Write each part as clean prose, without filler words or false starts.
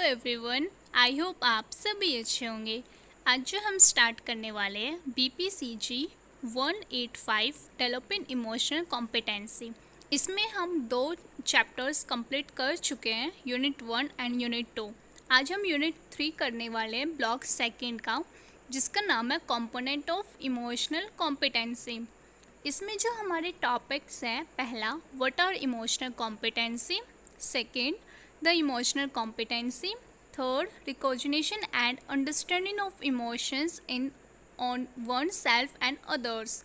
Everyone, I hope आप सभी अच्छे होंगे। आज जो हम स्टार्ट करने वाले हैं BPCG 185 डेवलपिंग इमोशनल कॉम्पिटेंसी। इसमें हम 2 चैप्टर्स कंप्लीट कर चुके हैं, यूनिट 1 एंड यूनिट 2। आज हम यूनिट 3 करने वाले हैं, ब्लॉक सेकेंड का, जिसका नाम है कंपोनेंट ऑफ इमोशनल कॉम्पिटेंसी। इसमें जो हमारे टॉपिक्स हैं, पहला what are emotional competency, second the emotional competency, third recognition and understanding of emotions in on one self and others,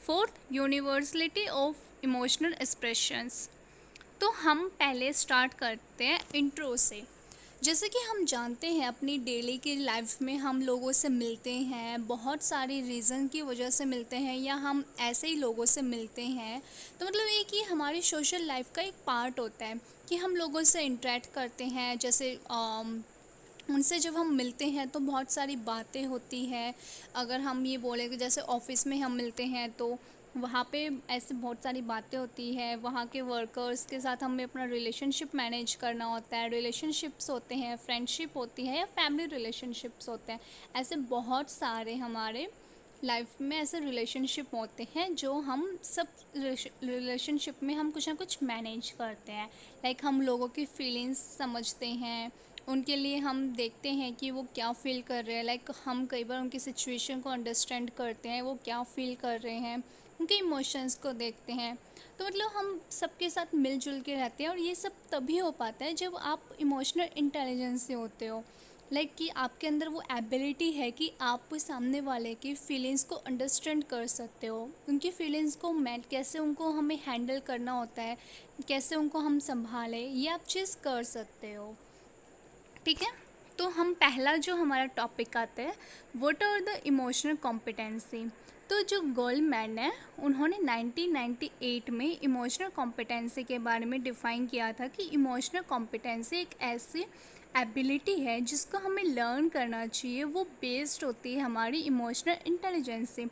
fourth universality of emotional expressions. तो हम पहले स्टार्ट करते हैं इंट्रो से। जैसे कि हम जानते हैं अपनी डेली की लाइफ में हम लोगों से मिलते हैं, बहुत सारी रीज़न की वजह से मिलते हैं या हम ऐसे ही लोगों से मिलते हैं। तो मतलब ये कि हमारी सोशल लाइफ का एक पार्ट होता है कि हम लोगों से इंटरेक्ट करते हैं। जैसे उनसे जब हम मिलते हैं तो बहुत सारी बातें होती हैं। अगर हम ये बोलें कि जैसे ऑफिस में हम मिलते हैं तो वहाँ पे ऐसे बहुत सारी बातें होती है। वहाँ के वर्कर्स के साथ हमें अपना रिलेशनशिप मैनेज करना होता है। रिलेशनशिप्स होते हैं, फ्रेंडशिप होती है या फैमिली रिलेशनशिप्स होते हैं। ऐसे बहुत सारे हमारे लाइफ में ऐसे रिलेशनशिप होते हैं जो हम सब रिलेशनशिप में हम कुछ ना कुछ मैनेज करते हैं। लाइक हम लोगों की फीलिंग्स समझते हैं, उनके लिए हम देखते हैं कि वो क्या फ़ील कर रहे हैं। लाइक हम कई बार उनकी सिचुएशन को अंडरस्टैंड करते हैं, वो क्या फ़ील कर रहे हैं, उनके इमोशंस को देखते हैं। तो मतलब हम सबके साथ मिलजुल के रहते हैं और ये सब तभी हो पाता है जब आप इमोशनल इंटेलिजेंस से होते हो। लाइक कि आपके अंदर वो एबिलिटी है कि आप सामने वाले की फीलिंग्स को अंडरस्टैंड कर सकते हो, उनकी फीलिंग्स को कैसे उनको हमें हैंडल करना होता है, कैसे उनको हम संभालें, ये आप चीज़ कर सकते हो। ठीक है, तो हम पहला जो हमारा टॉपिक आता है, what are the emotional competency. तो जो गोल्डमैन है उन्होंने 1998 में इमोशनल कॉम्पिटेंसी के बारे में डिफ़ाइन किया था कि इमोशनल कॉम्पिटेंसी एक ऐसी एबिलिटी है जिसको हमें लर्न करना चाहिए। वो बेस्ड होती है हमारी इमोशनल इंटेलिजेंस से।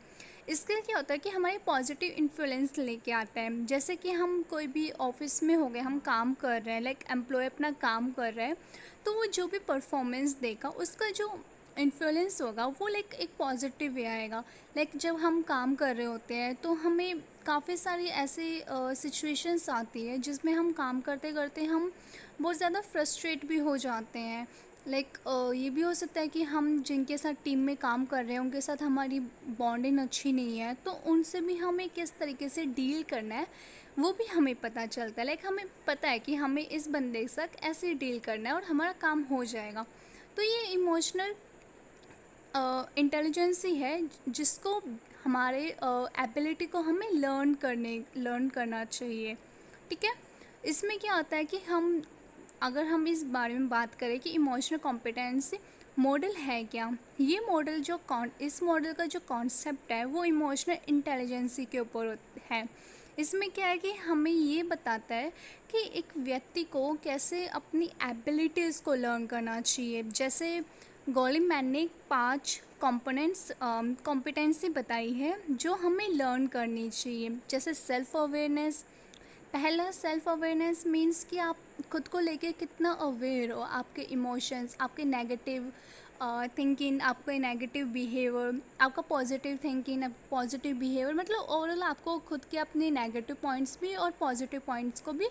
इसके क्या होता है कि हमारी पॉजिटिव इन्फ्लुएंस लेके आता है। जैसे कि हम कोई भी ऑफिस में हो गए, हम काम कर रहे हैं, लाइक एम्प्लॉय अपना काम कर रहा है, तो वो जो भी परफॉर्मेंस देगा उसका जो इन्फ्लुएंस होगा वो लाइक एक पॉजिटिव वे आएगा। लाइक जब हम काम कर रहे होते हैं तो हमें काफ़ी सारी ऐसी सिचुएशंस आती है जिसमें हम काम करते करते हम बहुत ज़्यादा फ्रस्ट्रेट भी हो जाते हैं। लाइक ये भी हो सकता है कि हम जिनके साथ टीम में काम कर रहे हैं उनके साथ हमारी बॉन्डिंग अच्छी नहीं है, तो उनसे भी हमें किस तरीके से डील करना है वो भी हमें पता चलता है। लाइक हमें पता है कि हमें इस बंदे के साथ ऐसे डील करना है और हमारा काम हो जाएगा। तो ये इमोशनल इंटेलिजेंस ही है जिसको हमारे एबिलिटी को हमें लर्न करना चाहिए। ठीक है, इसमें क्या होता है कि अगर हम इस बारे में बात करें कि इमोशनल कॉम्पिटेंसी मॉडल है क्या, ये मॉडल इस मॉडल का जो कॉन्सेप्ट है वो इमोशनल इंटेलिजेंसी के ऊपर है। इसमें क्या है कि हमें ये बताता है कि एक व्यक्ति को कैसे अपनी एबिलिटीज़ को लर्न करना चाहिए। जैसे गोलीमैन ने 5 कॉम्पिटेंसी बताई है जो हमें लर्न करनी चाहिए। जैसे सेल्फ अवेयरनेस। पहला सेल्फ अवेयरनेस मीन्स कि आप खुद को लेके कितना अवेयर हो, आपके इमोशंस, आपके नेगेटिव थिंकिंग, आपका नेगेटिव बिहेवियर, आपका पॉजिटिव थिंकिंग, पॉजिटिव बिहेवियर, मतलब ओवरऑल आपको खुद के अपने नेगेटिव पॉइंट्स भी और पॉजिटिव पॉइंट्स को भी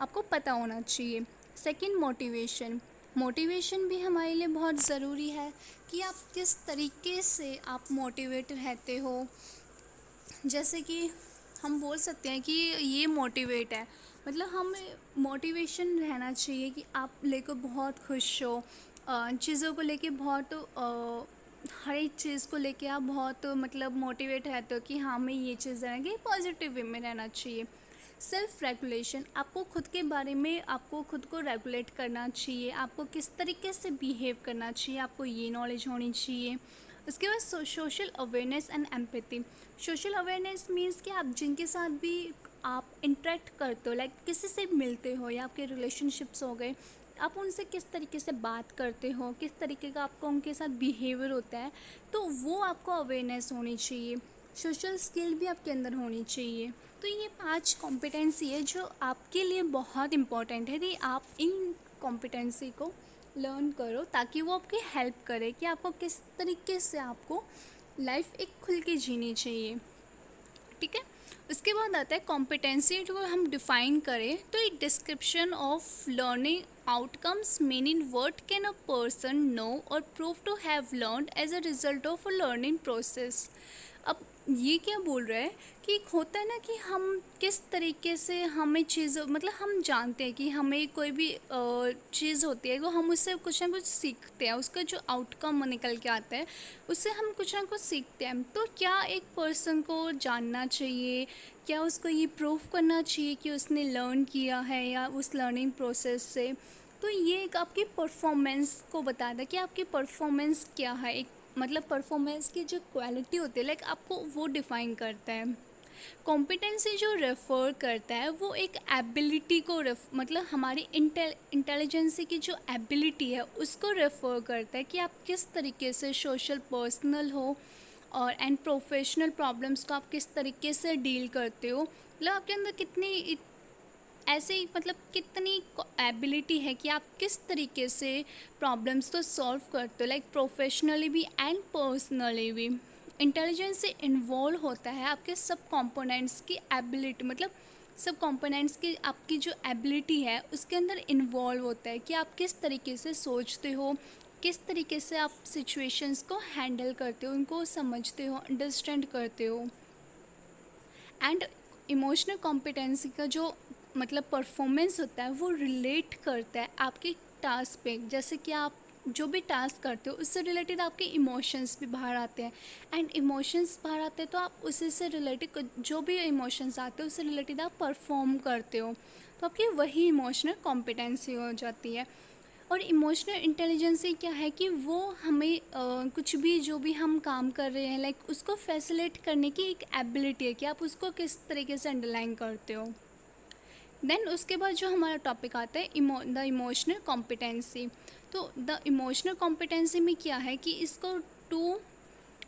आपको पता होना चाहिए। Second motivation. मोटिवेशन भी हमारे लिए बहुत ज़रूरी है कि आप किस तरीके से आप मोटिवेट रहते हो। जैसे कि हम बोल सकते हैं कि ये मोटिवेट है, मतलब हमें मोटिवेशन रहना चाहिए कि आप लेकर बहुत खुश हो, चीज़ों को लेके बहुत हर एक चीज़ को लेके आप बहुत मतलब मोटिवेट रहते हो कि हाँ हमें ये चीज़ है कि पॉजिटिव वे में रहना चाहिए। Self regulation. आपको खुद के बारे में आपको खुद को रेगुलेट करना चाहिए, आपको किस तरीके से बिहेव करना चाहिए, आपको ये नॉलेज होनी चाहिए। उसके बाद social awareness and empathy. Social awareness means कि आप जिनके साथ भी आप इंटरेक्ट करते हो, लाइक किसी से मिलते हो या आपके रिलेशनशिप्स हो गए, आप उनसे किस तरीके से बात करते हो, किस तरीके का आपको उनके साथ बिहेवियर होता है, तो वो आपको अवेयरनेस होनी चाहिए। सोशल स्किल भी आपके अंदर होनी चाहिए। तो ये 5 कॉम्पिटेंसी है जो आपके लिए बहुत इम्पॉर्टेंट है कि आप इन कॉम्पिटेंसी को लर्न करो ताकि वो आपकी हेल्प करे कि आपको किस तरीके से आपको लाइफ एक खुल के जीनी चाहिए। ठीक है, उसके बाद आता है कॉम्पिटेंसी जो हम डिफाइन करें तो एक description of learning outcomes meaning what can a person know or prove to have learned as a result of a learning process. अब ये क्या बोल रहा है कि एक होता है ना कि हम किस तरीके से हमें चीज़ मतलब हम जानते हैं कि हमें कोई भी चीज़ होती है वो हम उससे कुछ ना कुछ सीखते हैं, उसका जो आउटकम निकल के आता है उससे हम कुछ ना कुछ सीखते हैं। तो क्या एक पर्सन को जानना चाहिए, क्या उसको ये प्रूव करना चाहिए कि उसने लर्न किया है या उस लर्निंग प्रोसेस से, तो ये एक आपकी परफॉर्मेंस को बताता है कि आपकी परफॉर्मेंस क्या है। एक मतलब परफॉर्मेंस की जो क्वालिटी होती है लाइक आपको वो डिफ़ाइन करता है। कॉम्पिटेंसी जो रेफ़र करता है वो एक एबिलिटी को मतलब हमारी इंटेलिजेंसी की जो एबिलिटी है उसको रेफ़र करता है कि आप किस तरीके से सोशल पर्सनल हो और एंड प्रोफेशनल प्रॉब्लम्स को आप किस तरीके से डील करते हो। मतलब आपके अंदर कितनी ऐसे ही मतलब कितनी एबिलिटी है कि आप किस तरीके से प्रॉब्लम्स को सॉल्व करते हो लाइक प्रोफेशनली भी एंड पर्सनली भी। इंटेलिजेंस से इन्वॉल्व होता है आपके सब कंपोनेंट्स की एबिलिटी, मतलब सब कंपोनेंट्स की आपकी जो एबिलिटी है उसके अंदर इन्वॉल्व होता है कि आप किस तरीके से सोचते हो, किस तरीके से आप सिचुएशंस को हैंडल करते हो, उनको समझते हो, अंडरस्टैंड करते हो। एंड इमोशनल कॉम्पिटेंसी का जो मतलब परफॉर्मेंस होता है वो रिलेट करता है आपके टास्क पे, जैसे कि आप जो भी टास्क करते हो उससे रिलेटेड आपके इमोशंस भी बाहर आते हैं। एंड इमोशंस बाहर आते हैं तो आप उसी से रिलेटेड जो भी इमोशंस आते हैं उससे रिलेटेड आप परफॉर्म करते हो, तो आपकी वही इमोशनल कॉम्पिटेंसी हो जाती है। और इमोशनल इंटेलिजेंसी क्या है कि वो हमें कुछ भी जो भी हम काम कर रहे हैं लाइक उसको फैसिलिटेट करने की एक एबिलिटी है कि आप उसको किस तरीके से अंडरलाइन करते हो। देन उसके बाद जो हमारा टॉपिक आता है द इमोशनल कॉम्पिटेंसी। तो द इमोशनल कॉम्पिटेंसी में क्या है कि इसको टू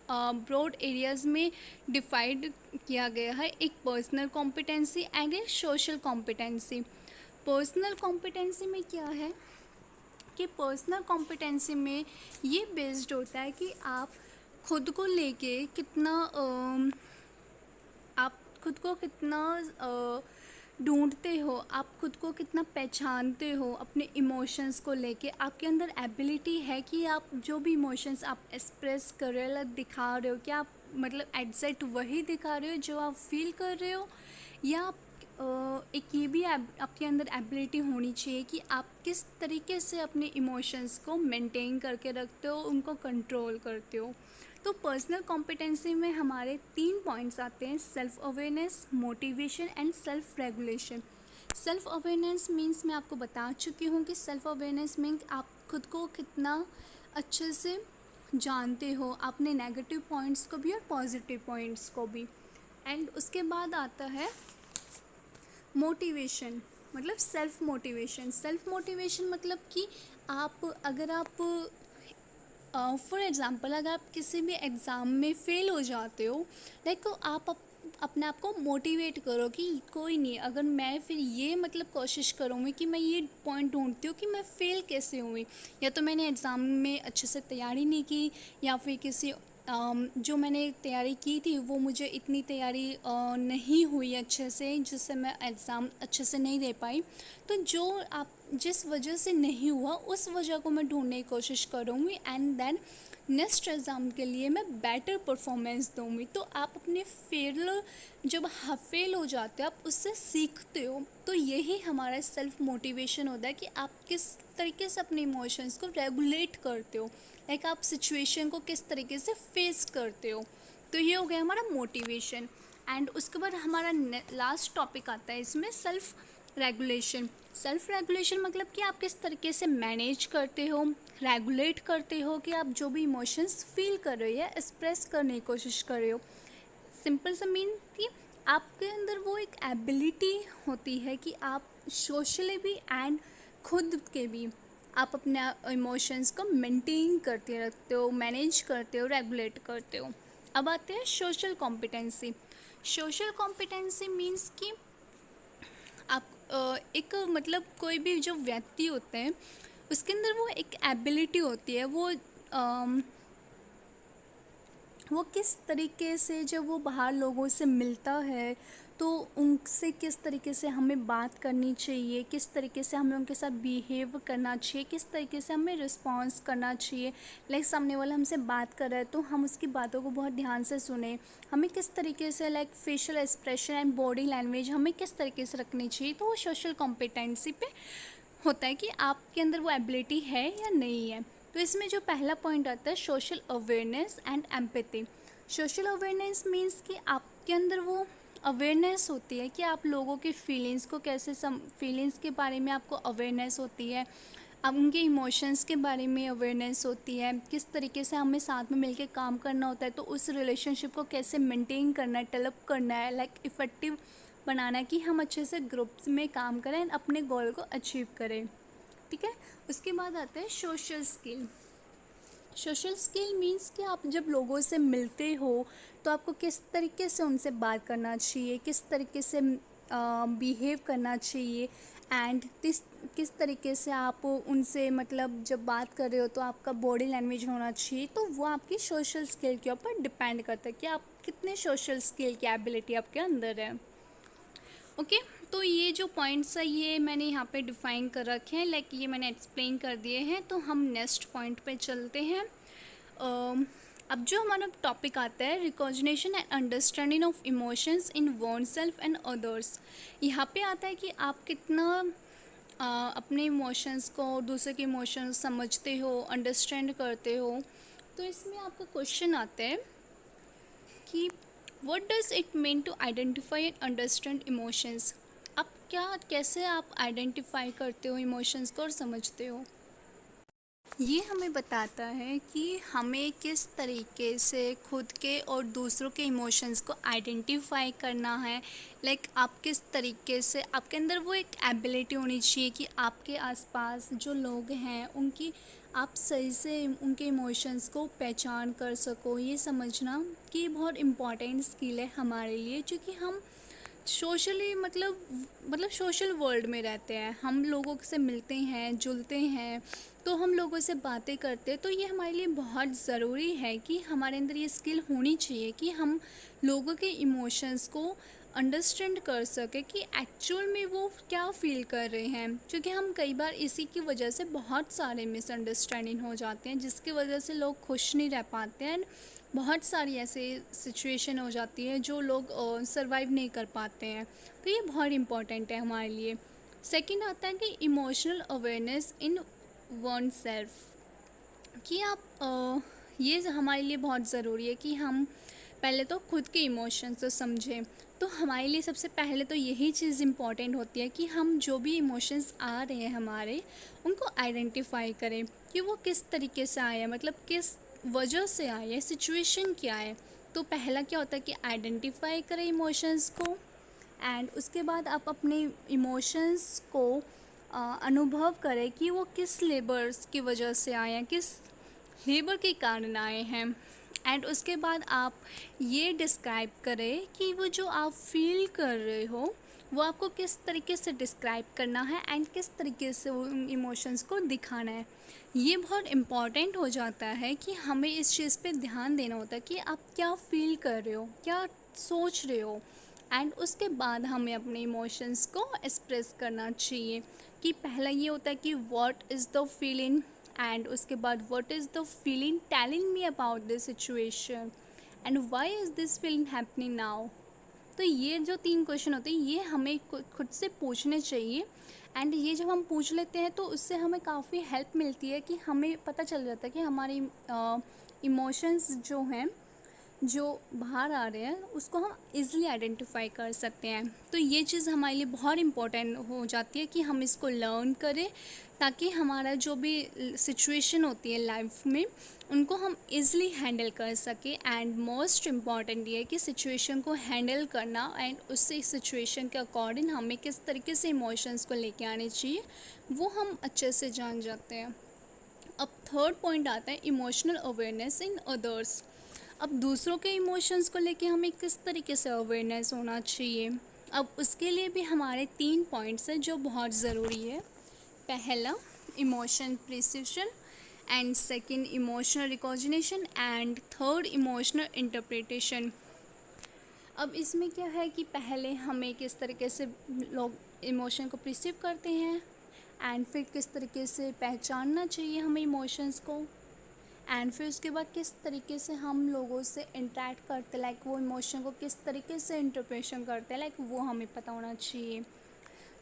ब्रॉड एरियाज़ में डिवाइड किया गया है, एक personal competency and A social competency. Personal competency में क्या है कि पर्सनल कॉम्पिटेंसी में ये बेस्ड होता है कि आप खुद को लेके कितना आप खुद को कितना ढूंढते हो, आप खुद को कितना पहचानते हो अपने इमोशंस को लेके। आपके अंदर एबिलिटी है कि आप जो भी इमोशंस आप एक्सप्रेस कर रहे हो दिखा रहे हो, क्या आप मतलब एग्जैक्ट वही दिखा रहे हो जो आप फील कर रहे हो, या आप एक ये भी आपके अंदर एबिलिटी होनी चाहिए कि आप किस तरीके से अपने इमोशंस को मेंटेन करके रखते हो, उनको कंट्रोल करते हो। तो पर्सनल कॉम्पिटेंसी में हमारे 3 पॉइंट्स आते हैं, self awareness, motivation and self regulation. Self awareness means मैं आपको बता चुकी हूँ कि सेल्फ अवेयरनेस मीन्स आप खुद को कितना अच्छे से जानते हो, अपने नेगेटिव पॉइंट्स को भी और पॉजिटिव पॉइंट्स को भी। एंड उसके बाद आता है मोटिवेशन, मतलब सेल्फ मोटिवेशन। सेल्फ मोटिवेशन मतलब कि आप अगर आप फॉर एग्ज़ाम्पल अगर आप किसी भी एग्ज़ाम में फ़ेल हो जाते हो लाइक आप अपने आप को मोटिवेट करो कि कोई नहीं, अगर मैं फिर ये मतलब कोशिश करूँगी कि मैं ये पॉइंट ढूंढती हूँ कि मैं फ़ेल कैसे हुई, या तो मैंने एग्ज़ाम में अच्छे से तैयारी नहीं की, या फिर किसी जो मैंने तैयारी की थी वो मुझे इतनी तैयारी नहीं हुई अच्छे से जिससे मैं एग्ज़ाम अच्छे से नहीं दे पाई। तो जो आप जिस वजह से नहीं हुआ उस वजह को मैं ढूंढने की कोशिश करूँगी एंड देन नेक्स्ट एग्ज़ाम के लिए मैं बेटर परफॉर्मेंस दूँगी। तो आप अपने जब फेल हो जाते हो आप उससे सीखते हो। तो यही हमारा सेल्फ मोटिवेशन होता है कि आप किस तरीके से अपने इमोशंस को रेगुलेट करते हो, लाइक आप सिचुएशन को किस तरीके से फेस करते हो। तो ये हो गया हमारा मोटिवेशन। एंड उसके बाद हमारा लास्ट टॉपिक आता है इसमें सेल्फ रेगुलेशन। सेल्फ रेगुलेशन मतलब कि आप किस तरीके से मैनेज करते हो, रेगुलेट करते हो कि आप जो भी इमोशंस फील कर रहे हो या एक्सप्रेस करने की कोशिश कर रहे हो। सिंपल सा मीन कि आपके अंदर वो एक एबिलिटी होती है कि आप सोशली भी एंड खुद के भी आप अपने इमोशंस को मेंटेन करते रखते हो, मैनेज करते हो, रेगुलेट करते हो। अब आते हैं social competency. Social competency means कि आप एक मतलब कोई भी जो व्यक्ति होते हैं उसके अंदर वो एक एबिलिटी होती है, वो किस तरीके से जब वो बाहर लोगों से मिलता है तो उनसे किस तरीके से हमें बात करनी चाहिए, किस तरीके से हमें उनके साथ बिहेव करना चाहिए, किस तरीके से हमें रिस्पॉन्स करना चाहिए। लाइक सामने वाला हमसे बात कर रहा है तो हम उसकी बातों को बहुत ध्यान से सुने, हमें किस तरीके से like facial expression and body language हमें किस तरीके से रखनी चाहिए। तो वो सोशल कॉम्पिटेंसी पे होता है कि आपके अंदर वो एबिलिटी है या नहीं है। तो इसमें जो पहला पॉइंट आता है social awareness and empathy. Social awareness means कि आपके अंदर वो अवेयरनेस होती है कि आप लोगों के फीलिंग्स को कैसे फीलिंग्स के बारे में आपको अवेयरनेस होती है, अब उनके इमोशंस के बारे में अवेयरनेस होती है, किस तरीके से हमें साथ में मिलकर काम करना होता है, तो उस रिलेशनशिप को कैसे मेंटेन करना है, डेवलप करना है, लाइक इफ़ेक्टिव बनाना है कि हम अच्छे से ग्रुप्स में काम करें एंड अपने गोल को अचीव करें। ठीक है। उसके बाद आता है social skill. Social skill means कि आप जब लोगों से मिलते हो तो आपको किस तरीके से उनसे बात करना चाहिए, किस तरीके से बिहेव करना चाहिए एंड किस तरीके से आप उनसे मतलब जब बात कर रहे हो तो आपका बॉडी लैंग्वेज होना चाहिए। तो वो आपकी सोशल स्किल के ऊपर डिपेंड करता है कि आप कितने सोशल स्किल की एबिलिटी आपके अंदर है। ओके। तो ये जो पॉइंट्स है ये मैंने यहाँ पे डिफ़ाइन कर रखे हैं, लाइक ये मैंने एक्सप्लेन कर दिए हैं। तो हम नेक्स्ट पॉइंट पे चलते हैं। अब जो हमारा टॉपिक आता है recognition and understanding of emotions in one self and others. यहाँ पे आता है कि आप कितना अपने इमोशंस को दूसरे के इमोशंस समझते हो, अंडरस्टैंड करते हो। तो इसमें आपका क्वेश्चन आता है कि what does it mean to identify and understand emotions. आप कैसे आप आइडेंटिफाई करते हो इमोशंस को और समझते हो। ये हमें बताता है कि हमें किस तरीके से खुद के और दूसरों के इमोशंस को आइडेंटिफाई करना है। लाइक आप किस तरीके से आपके अंदर वो एक एबिलिटी होनी चाहिए कि आपके आसपास जो लोग हैं उनकी आप सही से उनके इमोशंस को पहचान कर सको। ये समझना कि बहुत इम्पॉर्टेंट स्किल है हमारे लिए, क्योंकि हम सोशली मतलब सोशल वर्ल्ड में रहते हैं, हम लोगों से मिलते हैं, जुलते हैं, तो हम लोगों से बातें करते हैं। तो ये हमारे लिए बहुत ज़रूरी है कि हमारे अंदर ये स्किल होनी चाहिए कि हम लोगों के इमोशंस को अंडरस्टैंड कर सके कि एक्चुअल में वो क्या फ़ील कर रहे हैं। क्योंकि हम कई बार इसी की वजह से बहुत सारे मिसअंडरस्टैंडिंग हो जाते हैं, जिसकी वजह से लोग खुश नहीं रह पाते हैं। बहुत सारी ऐसे सिचुएशन हो जाती है जो लोग सरवाइव नहीं कर पाते हैं। तो ये बहुत इम्पॉर्टेंट है हमारे लिए। सेकंड आता है कि emotional awareness in one self, कि आप ये हमारे लिए बहुत ज़रूरी है कि हम पहले तो खुद के इमोशंस को समझें। तो हमारे लिए सबसे पहले तो यही चीज़ इम्पॉर्टेंट होती है कि हम जो भी इमोशंस आ रहे हैं हमारे, उनको आइडेंटिफाई करें कि वो किस तरीके से आए हैं, मतलब किस वजह से आए हैं, सिचुएशन क्या है। तो पहला क्या होता है कि आइडेंटिफाई करें इमोशंस को एंड उसके बाद आप अपने इमोशंस को अनुभव करें कि वो किस लेबर्स की वजह से आए हैं, किस लेबर के कारण आए हैं। एंड उसके बाद आप ये डिस्क्राइब करें कि वो जो आप फील कर रहे हो वो आपको किस तरीके से डिस्क्राइब करना है एंड किस तरीके से उन इमोशंस को दिखाना है। ये बहुत इम्पॉर्टेंट हो जाता है कि हमें इस चीज़ पे ध्यान देना होता है कि आप क्या फील कर रहे हो, क्या सोच रहे हो। एंड उसके बाद हमें अपने इमोशंस को एक्सप्रेस करना चाहिए कि पहला ये होता है कि what is the feeling and उसके बाद what is the feeling telling me about this situation and why is this feeling happening now. तो ये जो 3 क्वेश्चन होते हैं ये हमें खुद से पूछने चाहिए। एंड ये जब हम पूछ लेते हैं तो उससे हमें काफ़ी हेल्प मिलती है कि हमें पता चल जाता है कि हमारे इमोशंस जो हैं जो बाहर आ रहे हैं उसको हम इजीली आइडेंटिफाई कर सकते हैं। तो ये चीज़ हमारे लिए बहुत इम्पोर्टेंट हो जाती है कि हम इसको लर्न करें, ताकि हमारा जो भी सिचुएशन होती है लाइफ में उनको हम इजीली हैंडल कर सकें। एंड मोस्ट इम्पॉर्टेंट ये है कि सिचुएशन को हैंडल करना एंड उससे सिचुएशन के अकॉर्डिंग हमें किस तरीके से इमोशंस को लेके आने चाहिए वो हम अच्छे से जान जाते हैं। अब थर्ड पॉइंट आता है इमोशनल अवेयरनेस इन अदर्स। अब दूसरों के इमोशंस को लेके हमें किस तरीके से अवेयरनेस होना चाहिए। अब उसके लिए भी हमारे 3 पॉइंट्स हैं जो बहुत ज़रूरी है। पहला emotion precision, and second emotional recognition, and third emotional interpretation. अब इसमें क्या है कि पहले हमें किस तरीके से लोग इमोशन को प्रिसीव करते हैं, एंड फिर किस तरीके से पहचानना चाहिए हमें इमोशंस को, एंड फिर उसके बाद किस तरीके से हम लोगों से इंटरेक्ट करते, लाइक वो इमोशन को किस तरीके से इंटरप्रेशन करते हैं, लाइक वो हमें पता होना चाहिए।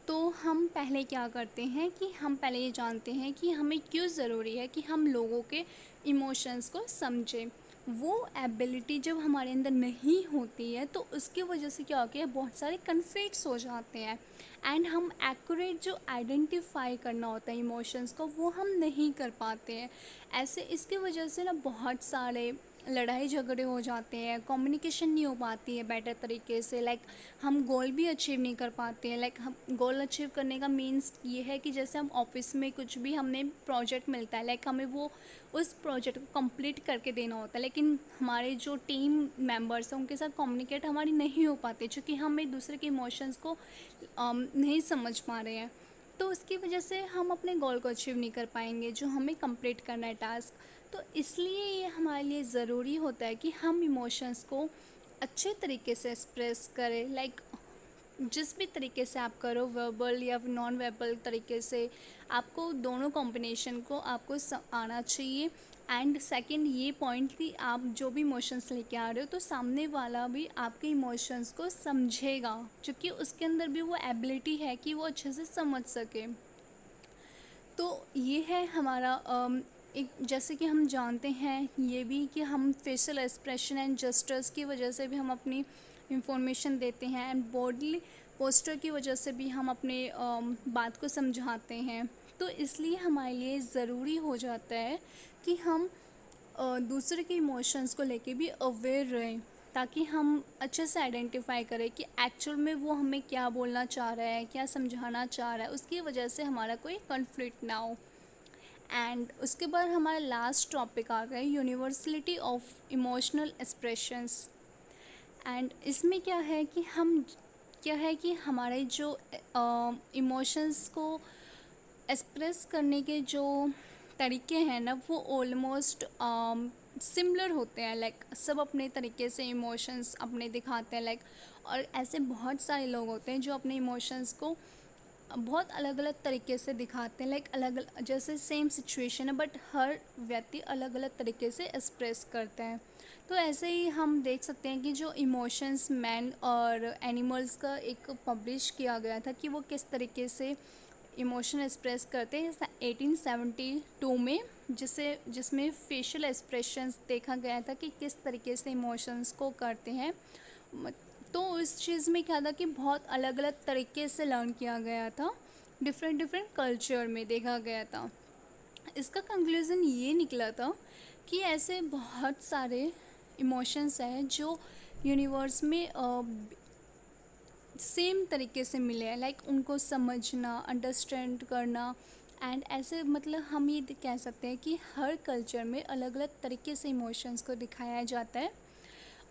तो हम पहले क्या करते हैं कि हम पहले ये जानते हैं कि हमें क्यों ज़रूरी है कि हम लोगों के इमोशंस को समझें। वो एबिलिटी जब हमारे अंदर नहीं होती है तो उसकी वजह से क्या होता है, बहुत सारे कन्फ्लिक्ट्स हो जाते हैं, एंड हम एक्यूरेट जो आइडेंटिफाई करना होता है इमोशंस को वो हम नहीं कर पाते हैं। ऐसे इसकी वजह से ना बहुत सारे लड़ाई झगड़े हो जाते हैं, कम्युनिकेशन नहीं हो पाती है बेटर तरीके से, लाइक हम गोल भी अचीव नहीं कर पाते हैं। लाइक हम गोल अचीव करने का मीन्स ये है कि जैसे हम ऑफिस में कुछ भी हमें प्रोजेक्ट मिलता है, लाइक हमें वो उस प्रोजेक्ट को कंप्लीट करके देना होता है, लेकिन हमारे जो टीम मेंबर्स हैं उनके साथ कम्युनिकेट हमारी नहीं हो पाती क्योंकि हम एक दूसरे के इमोशंस को नहीं समझ पा रहे हैं। तो उसकी वजह से हम अपने गोल को अचीव नहीं कर पाएंगे जो हमें कंप्लीट करना है टास्क। तो इसलिए ये हमारे लिए ज़रूरी होता है कि हम इमोशंस को अच्छे तरीके से एक्सप्रेस करें, लाइक जिस भी तरीके से आप करो, वर्बल या नॉन वर्बल तरीके से, आपको दोनों कॉम्बिनेशन को आपको आना चाहिए। एंड सेकंड ये पॉइंट कि आप जो भी इमोशंस लेके आ रहे हो तो सामने वाला भी आपके इमोशंस को समझेगा, क्योंकि उसके अंदर भी वो एबिलिटी है कि वो अच्छे से समझ सके। तो ये है हमारा एक, जैसे कि हम जानते हैं ये भी कि हम फेशियल एक्सप्रेशन एंड जेस्चर्स की वजह से भी हम अपनी इंफॉर्मेशन देते हैं, एंड बॉडी पोस्टर की वजह से भी हम अपने बात को समझाते हैं। तो इसलिए हमारे लिए ज़रूरी हो जाता है कि हम दूसरे के इमोशंस को लेके भी अवेयर रहें, ताकि हम अच्छे से आइडेंटिफाई करें कि एक्चुअल में वो हमें क्या बोलना चाह रहा है, क्या समझाना चाह रहा है, उसकी वजह से हमारा कोई कॉन्फ्लिक्ट ना हो। एंड उसके बाद हमारा लास्ट टॉपिक आ गया universality of emotional expressions. And इसमें क्या है कि हमारे जो इमोशंस को एक्सप्रेस करने के जो तरीके हैं ना वो ऑलमोस्ट सिमिलर होते हैं, लाइक सब अपने तरीके से इमोशंस अपने दिखाते हैं, लाइक और ऐसे बहुत सारे लोग होते हैं जो अपने इमोशंस को बहुत अलग अलग तरीके से दिखाते हैं, लाइक अलग जैसे सेम सिचुएशन है बट हर व्यक्ति अलग अलग तरीके से एक्सप्रेस करते हैं। तो ऐसे ही हम देख सकते हैं कि जो इमोशंस मैन और एनिमल्स का एक पब्लिश किया गया था कि वो किस तरीके से इमोशन एक्सप्रेस करते हैं 1872 में, जिसमें फेशियल एक्सप्रेशंस देखा गया था कि किस तरीके से इमोशंस को करते हैं। तो इस चीज़ में क्या था कि बहुत अलग अलग तरीके से लर्न किया गया था, डिफरेंट कल्चर में देखा गया था। इसका कंक्लूज़न ये निकला था कि ऐसे बहुत सारे इमोशंस हैं जो यूनिवर्स में सेम तरीके से मिले हैं, लाइक उनको समझना, अंडरस्टैंड करना, एंड ऐसे मतलब हम ये कह सकते हैं कि हर कल्चर में अलग अलग तरीके से इमोशंस को दिखाया जाता है,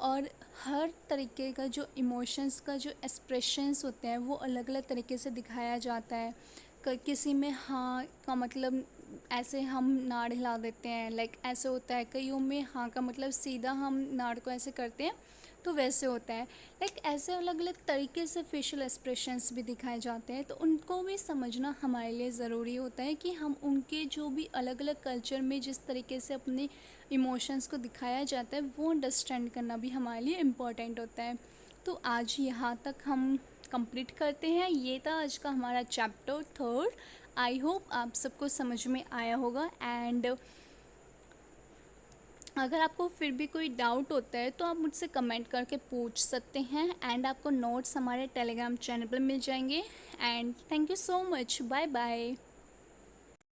और हर तरीके का जो इमोशंस का जो एक्सप्रेशंस होते हैं वो अलग अलग तरीके से दिखाया जाता है। किसी में हाँ का मतलब ऐसे हम नाड़ हिला देते हैं, लाइक ऐसे होता है। कईयों में हाँ का मतलब सीधा हम नाड़ को ऐसे करते हैं तो वैसे होता है। लाइक ऐसे अलग अलग तरीके से फेशियल एक्सप्रेशंस भी दिखाए जाते हैं, तो उनको भी समझना हमारे लिए ज़रूरी होता है कि हम उनके जो भी अलग अलग कल्चर में जिस तरीके से अपने इमोशंस को दिखाया जाता है वो अंडरस्टैंड करना भी हमारे लिए इम्पॉर्टेंट होता है। तो आज यहाँ तक हम कंप्लीट करते हैं। ये था आज का हमारा चैप्टर 3। आई होप आप सबको समझ में आया होगा, एंड अगर आपको फिर भी कोई डाउट होता है तो आप मुझसे कमेंट करके पूछ सकते हैं, एंड आपको नोट्स हमारे टेलीग्राम चैनल पर मिल जाएंगे। And thank you so much, bye bye.